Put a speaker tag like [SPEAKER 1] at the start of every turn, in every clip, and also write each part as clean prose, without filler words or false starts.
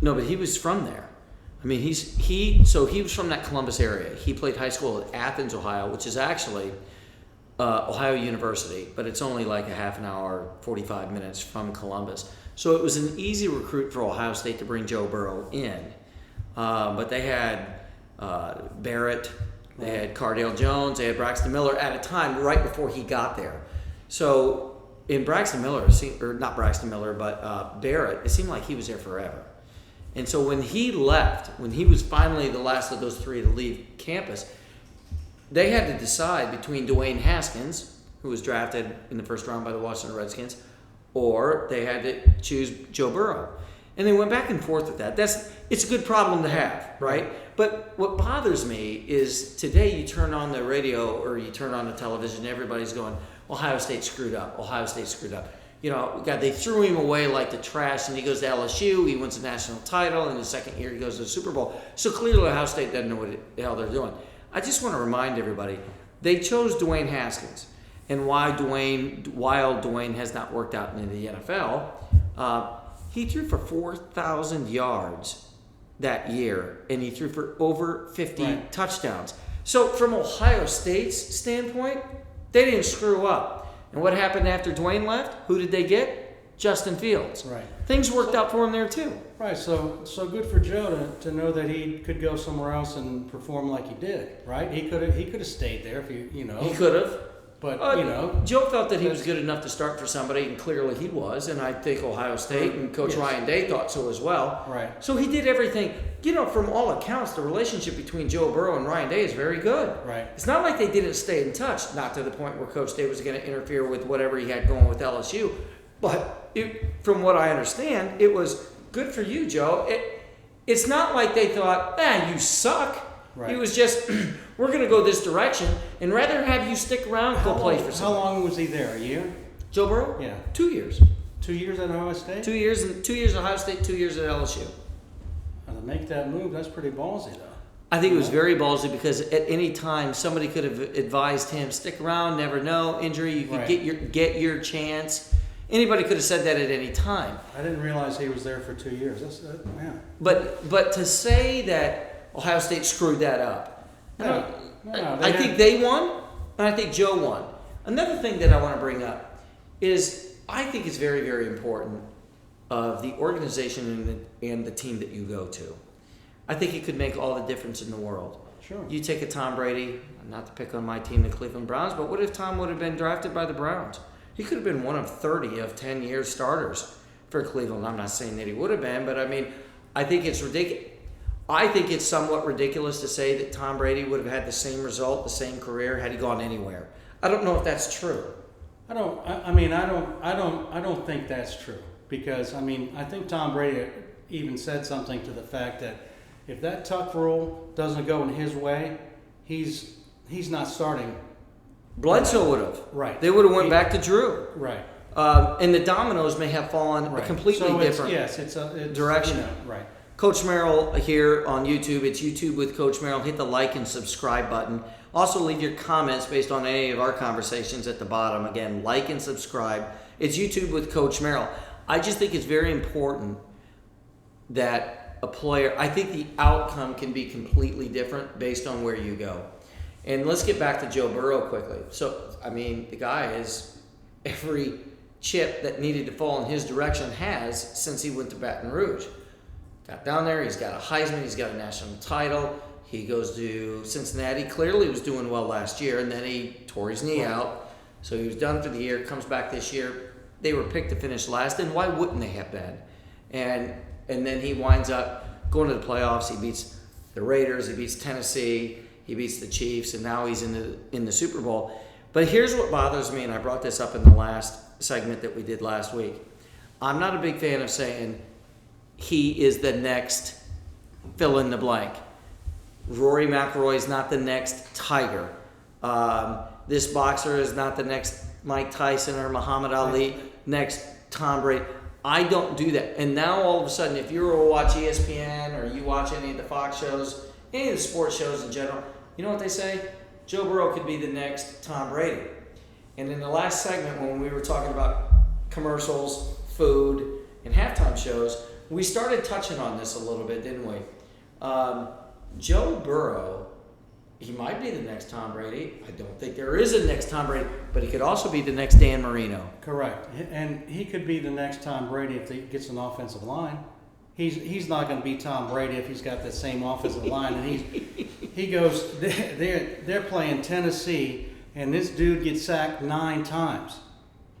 [SPEAKER 1] No, but he was from there. I mean, so he was from that Columbus area. He played high school at Athens, Ohio, which is actually Ohio University, but it's only like a half an hour, 45 minutes from Columbus. So it was an easy recruit for Ohio State to bring Joe Burrow in. But they had Barrett, they had Cardale Jones, they had Braxton Miller at a time right before he got there. So in Braxton Miller, or not Braxton Miller, but Barrett, it seemed like he was there forever. And so when he left, when he was finally the last of those three to leave campus, they had to decide between Dwayne Haskins, who was drafted in the first round by the Washington Redskins, or they had to choose Joe Burrow. And they went back and forth with that. It's a good problem to have, right? But what bothers me is today you turn on the radio or you turn on the television, everybody's going, Ohio State screwed up, Ohio State screwed up. You know, God, they threw him away like the trash, and he goes to LSU, he wins a national title, and the second year he goes to the Super Bowl. So clearly Ohio State doesn't know what the hell they're doing. I just want to remind everybody, they chose Dwayne Haskins. And while Dwayne has not worked out in the NFL, he threw for 4,000 yards that year, and he threw for over 50 touchdowns. So from Ohio State's standpoint, they didn't screw up. And what happened after Dwayne left? Who did they get? Justin Fields.
[SPEAKER 2] Right.
[SPEAKER 1] Things worked out for him there too.
[SPEAKER 2] Right. So good for Joe to know that he could go somewhere else and perform like he did. Right. He could have stayed there if you know.
[SPEAKER 1] He could have.
[SPEAKER 2] But
[SPEAKER 1] Joe felt that he was good enough to start for somebody, and clearly he was. And I think Ohio State and Coach Ryan Day thought so as well.
[SPEAKER 2] Right.
[SPEAKER 1] So he did everything. You know, from all accounts, the relationship between Joe Burrow and Ryan Day is very good.
[SPEAKER 2] Right.
[SPEAKER 1] It's not like they didn't stay in touch, not to the point where Coach Day was going to interfere with whatever he had going with LSU. But from what I understand, it was good for you, Joe. It's not like they thought, you suck.
[SPEAKER 2] Right.
[SPEAKER 1] It was just, we're going to go this direction, and rather have you stick around, go play for somebody.
[SPEAKER 2] How long was he there? A year?
[SPEAKER 1] Joe Burrow?
[SPEAKER 2] Yeah.
[SPEAKER 1] 2 years.
[SPEAKER 2] 2 years at Ohio State?
[SPEAKER 1] 2 years at Ohio State, 2 years at LSU.
[SPEAKER 2] Now, to make that move, that's pretty ballsy, though.
[SPEAKER 1] I think it was very ballsy because at any time somebody could have advised him, stick around, never know, injury, you could get your chance. Anybody could have said that at any time.
[SPEAKER 2] I didn't realize he was there for 2 years.
[SPEAKER 1] But to say that Ohio State screwed that up, I think they won, and I think Joe won. Another thing that I want to bring up is I think it's very, very important of the organization and the team that you go to. I think it could make all the difference in the world.
[SPEAKER 2] Sure.
[SPEAKER 1] You take a Tom Brady, not to pick on my team, the Cleveland Browns, but what if Tom would have been drafted by the Browns? He could have been one of 30 of 10-year starters for Cleveland. I'm not saying that he would have been, but I mean, I think it's ridiculous. I think it's somewhat ridiculous to say that Tom Brady would have had the same result, the same career, had he gone anywhere. I don't know if that's true.
[SPEAKER 2] I don't think that's true, because I think Tom Brady even said something to the fact that if that tuck rule doesn't go in his way, he's not starting.
[SPEAKER 1] Bledsoe would have.
[SPEAKER 2] Right.
[SPEAKER 1] They would have went back to Drew.
[SPEAKER 2] Right.
[SPEAKER 1] And the dominoes may have fallen a completely different direction.
[SPEAKER 2] Right.
[SPEAKER 1] Coach Merrill here on YouTube. It's YouTube with Coach Merrill. Hit the like and subscribe button. Also, leave your comments based on any of our conversations at the bottom. Again, like and subscribe. It's YouTube with Coach Merrill. I just think it's very important that a player, I think the outcome can be completely different based on where you go. And let's get back to Joe Burrow quickly. So, the guy is every chip that needed to fall in his direction has since he went to Baton Rouge. Got down there, he's got a Heisman, he's got a national title. He goes to Cincinnati, clearly was doing well last year, and then he tore his knee out. So he was done for the year, comes back this year. They were picked to finish last, and why wouldn't they have been? And then he winds up going to the playoffs. He beats the Raiders, he beats Tennessee, he beats the Chiefs, and now he's in the Super Bowl. But here's what bothers me, and I brought this up in the last segment that we did last week. I'm not a big fan of saying he is the next fill in the blank. Rory McIlroy is not the next Tiger. This boxer is not the next Mike Tyson or Muhammad Ali, next Tom Brady. I don't do that. And now all of a sudden, if you ever watch ESPN or you watch any of the Fox shows, any of the sports shows in general, you know what they say? Joe Burrow could be the next Tom Brady. And in the last segment when we were talking about commercials, food, and halftime shows, we started touching on this a little bit, didn't we? Joe Burrow, he might be the next Tom Brady. I don't think there is a next Tom Brady, but he could also be the next Dan Marino.
[SPEAKER 2] Correct. And he could be the next Tom Brady if he gets an offensive line. He's not going to be Tom Brady if he's got the same offensive line. And he goes, they're playing Tennessee, and this dude gets sacked 9 times.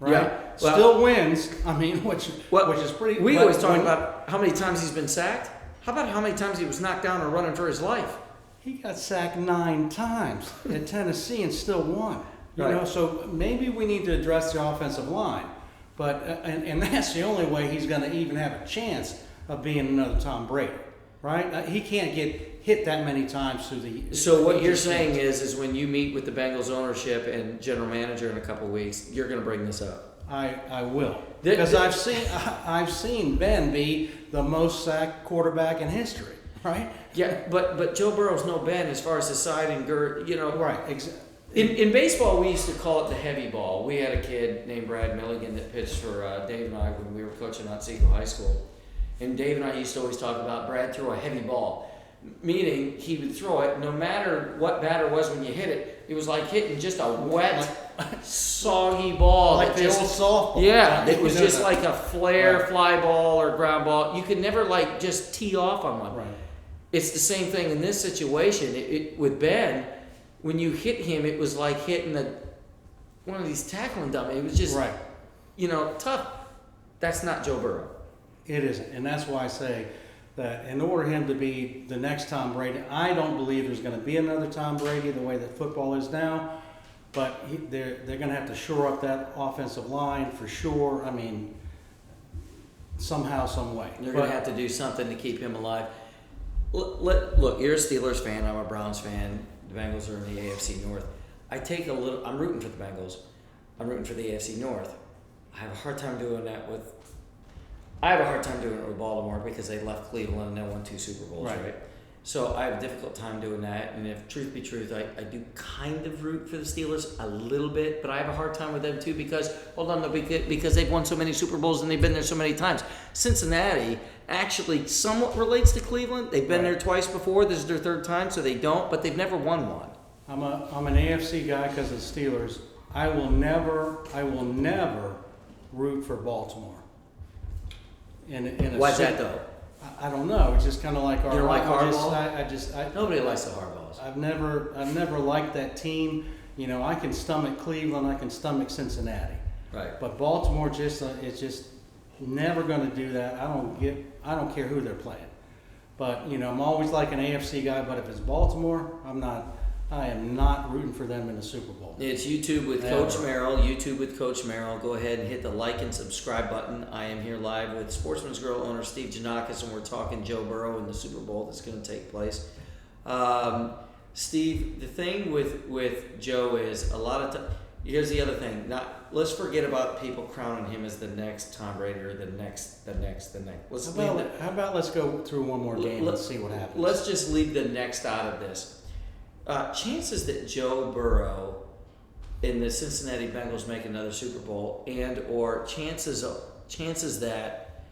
[SPEAKER 2] Right?
[SPEAKER 1] Yeah. Well,
[SPEAKER 2] still wins. I mean, which is pretty.
[SPEAKER 1] We always talk about how many times he's been sacked. How about how many times he was knocked down or running for his life?
[SPEAKER 2] He got sacked 9 times at Tennessee and still won. You
[SPEAKER 1] Right.
[SPEAKER 2] know, so maybe we need to address the offensive line, but and that's the only way he's going to even have a chance of being another Tom Brady, right? He can't get hit that many times through the.
[SPEAKER 1] So what you're saying is when you meet with the Bengals ownership and general manager in a couple of weeks, you're going to bring this up.
[SPEAKER 2] I will, because I've seen Ben be the most sacked quarterback in history, right?
[SPEAKER 1] Yeah, but Joe Burrow's no Ben as far as his side and girth, you know.
[SPEAKER 2] Right. Exactly.
[SPEAKER 1] In baseball, we used to call it the heavy ball. We had a kid named Brad Milligan that pitched for Dave and I when we were coaching at Otsego High School. And Dave and I used to always talk about Brad threw a heavy ball, meaning he would throw it no matter what batter was when you hit it. It was like hitting just a wet, soggy ball.
[SPEAKER 2] Like the old softball.
[SPEAKER 1] Yeah, it was just
[SPEAKER 2] that.
[SPEAKER 1] like a flare, fly ball, or ground ball. You could never like just tee off on one.
[SPEAKER 2] Right.
[SPEAKER 1] It's the same thing in this situation. With Ben, when you hit him, it was like hitting one of these tackling dummies. It was just,
[SPEAKER 2] Right.
[SPEAKER 1] Tough. That's not Joe Burrow.
[SPEAKER 2] It isn't, and that's why I say that in order for him to be the next Tom Brady, I don't believe there's going to be another Tom Brady the way that football is now. But they're going to have to shore up that offensive line for sure. I mean, somehow, some way.
[SPEAKER 1] They're going to have to do something to keep him alive. Look, you're a Steelers fan. I'm a Browns fan. The Bengals are in the AFC North. I'm rooting for the Bengals. I'm rooting for the AFC North. I have a hard time doing it with Baltimore because they left Cleveland and they won 2 Super Bowls, right? So I have a difficult time doing that. And if truth be truth, I do kind of root for the Steelers a little bit, but I have a hard time with them too because they've won so many Super Bowls and they've been there so many times. Cincinnati actually somewhat relates to Cleveland. They've been there twice before. This is their 3rd time, so they don't, but they've never won one.
[SPEAKER 2] I'm an AFC guy because of the Steelers. I will never root for Baltimore.
[SPEAKER 1] Why's that though?
[SPEAKER 2] I don't know. It's just kind of like our.
[SPEAKER 1] You don't like hardball? Nobody likes the hardballs.
[SPEAKER 2] I've never liked that team. I can stomach Cleveland. I can stomach Cincinnati.
[SPEAKER 1] Right.
[SPEAKER 2] But Baltimore it's just never going to do that. I don't care who they're playing. But I'm always like an AFC guy. But if it's Baltimore, I am not rooting for them in the Super Bowl.
[SPEAKER 1] It's YouTube with Coach Merrill. YouTube with Coach Merrill. Go ahead and hit the like and subscribe button. I am here live with Sportsman's Grill owner Steve Giannakis, and we're talking Joe Burrow and the Super Bowl that's going to take place. Steve, the thing with Joe is a lot of time. Here's the other thing. Let's forget about people crowning him as the next Tom Brady or the next.
[SPEAKER 2] How about let's go through one more game and see what happens.
[SPEAKER 1] Let's just leave the next out of this. Chances that Joe Burrow and the Cincinnati Bengals make another Super Bowl, or chances that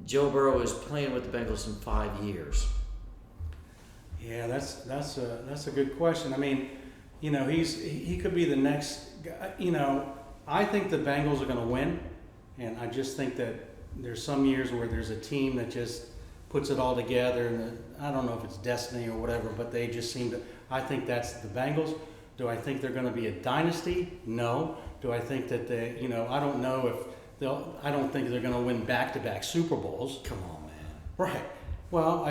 [SPEAKER 1] Joe Burrow is playing with the Bengals in 5 years.
[SPEAKER 2] Yeah, that's a good question. I mean, he could be the next guy. I think the Bengals are going to win, and I just think that there's some years where there's a team that just puts it all together, and I don't know if it's destiny or whatever, but they just seem to. I think that's the Bengals. Do I think they're going to be a dynasty? No. Do I think that they? I don't know if they'll. I don't think they're going to win back-to-back Super Bowls.
[SPEAKER 1] Come on, man.
[SPEAKER 2] Right. Well,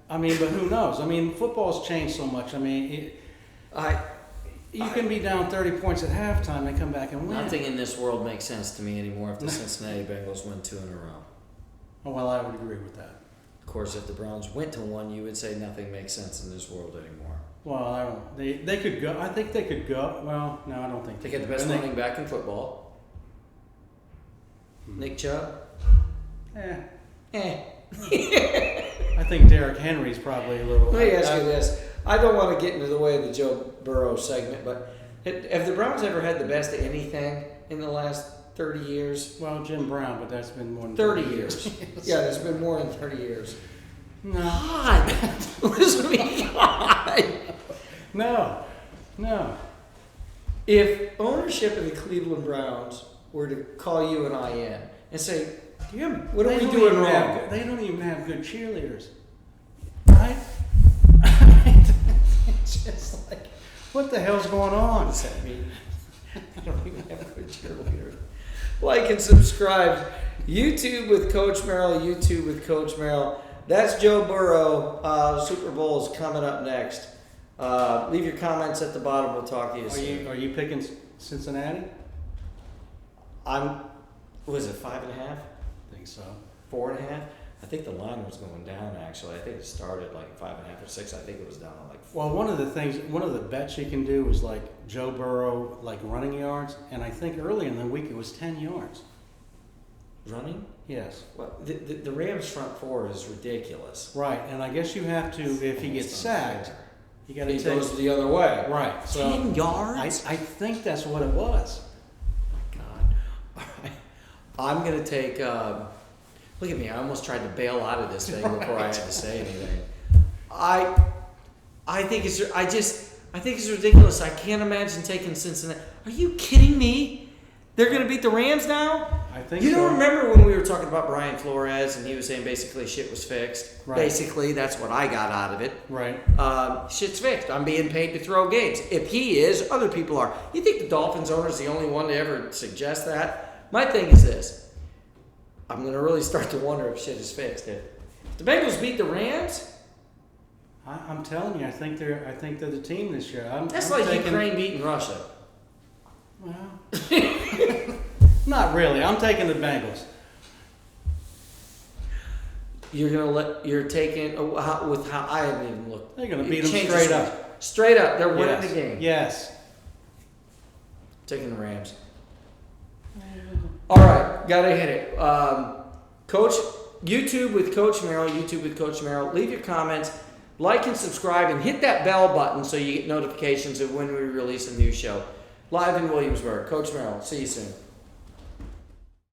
[SPEAKER 2] I mean, but who knows? I mean, football's changed so much. I mean, you can be down 30 points at halftime and come back and win.
[SPEAKER 1] Nothing in this world makes sense to me anymore if the Cincinnati Bengals win 2 in a row.
[SPEAKER 2] Oh, well, I would agree with that.
[SPEAKER 1] Of course, if the Browns went to 1, you would say nothing makes sense in this world anymore.
[SPEAKER 2] Well, I don't. They could go. I think they could go. Well, no, I don't think
[SPEAKER 1] they get the best running back in football. Nick Chubb.
[SPEAKER 2] I think Derrick Henry's probably a little.
[SPEAKER 1] Let me ask you this. I don't want to get into the way of the Joe Burrow segment, but have the Browns ever had the best of anything in the last 30 years.
[SPEAKER 2] Well, Jim Brown, but that's been more than
[SPEAKER 1] 30 years. Yeah, there's been more than 30 years.
[SPEAKER 2] No.
[SPEAKER 1] God, listen to me, God.
[SPEAKER 2] No.
[SPEAKER 1] If ownership of the Cleveland Browns were to call you and I in and say, what are we doing wrong?
[SPEAKER 2] They don't even have good cheerleaders. Right? It's just like, what the hell's going on?
[SPEAKER 1] What does that mean? I don't even have good cheerleaders. Like and subscribe. YouTube with Coach Merrill. YouTube with Coach Merrill. That's Joe Burrow. Super Bowl is coming up next. Leave your comments at the bottom. We'll talk to you soon.
[SPEAKER 2] Are you picking Cincinnati?
[SPEAKER 1] Was it 5.5?
[SPEAKER 2] I think so.
[SPEAKER 1] 4.5? I think the line was going down, actually. I think it started like 5.5 or 6. I think it was down to like 4.
[SPEAKER 2] Well, one of the bets you can do is like Joe Burrow, like running yards, and I think early in the week it was 10 yards.
[SPEAKER 1] Running?
[SPEAKER 2] Yes.
[SPEAKER 1] Well, the Rams' front four is ridiculous.
[SPEAKER 2] Right, and I guess you have to, if he gets sacked, you got to
[SPEAKER 1] He
[SPEAKER 2] take
[SPEAKER 1] goes the other way.
[SPEAKER 2] Right. So
[SPEAKER 1] 10 yards?
[SPEAKER 2] I think that's what it was.
[SPEAKER 1] God. All right. I'm going to take... look at me. I almost tried to bail out of this thing before I had to say anything. I think it's ridiculous. I can't imagine taking Cincinnati. Are you kidding me? They're going to beat the Rams now?
[SPEAKER 2] I think
[SPEAKER 1] You
[SPEAKER 2] so.
[SPEAKER 1] don't remember when we were talking about Brian Flores and he was saying basically shit was fixed?
[SPEAKER 2] Right.
[SPEAKER 1] Basically, that's what I got out of it.
[SPEAKER 2] Right.
[SPEAKER 1] Shit's fixed. I'm being paid to throw games. If he is, other people are. You think the Dolphins owner is the only one to ever suggest that? My thing is this. I'm going to really start to wonder if shit is fixed. If the Bengals beat the Rams,
[SPEAKER 2] I'm telling you, I think they're the team this year.
[SPEAKER 1] that's
[SPEAKER 2] I'm
[SPEAKER 1] like
[SPEAKER 2] taking,
[SPEAKER 1] Ukraine beating Russia.
[SPEAKER 2] Well, not really. I'm taking the Bengals.
[SPEAKER 1] You're taking with how I haven't even looked.
[SPEAKER 2] They're going to beat
[SPEAKER 1] It
[SPEAKER 2] them
[SPEAKER 1] changes
[SPEAKER 2] straight
[SPEAKER 1] so
[SPEAKER 2] up.
[SPEAKER 1] much. Straight up, they're winning
[SPEAKER 2] Yes.
[SPEAKER 1] the game.
[SPEAKER 2] Yes.
[SPEAKER 1] Taking the Rams. All right, gotta hit it. Coach, YouTube with Coach Merrill. YouTube with Coach Merrill. Leave your comments, like and subscribe, and hit that bell button so you get notifications of when we release a new show. Live in Williamsburg. Coach Merrill. See you soon.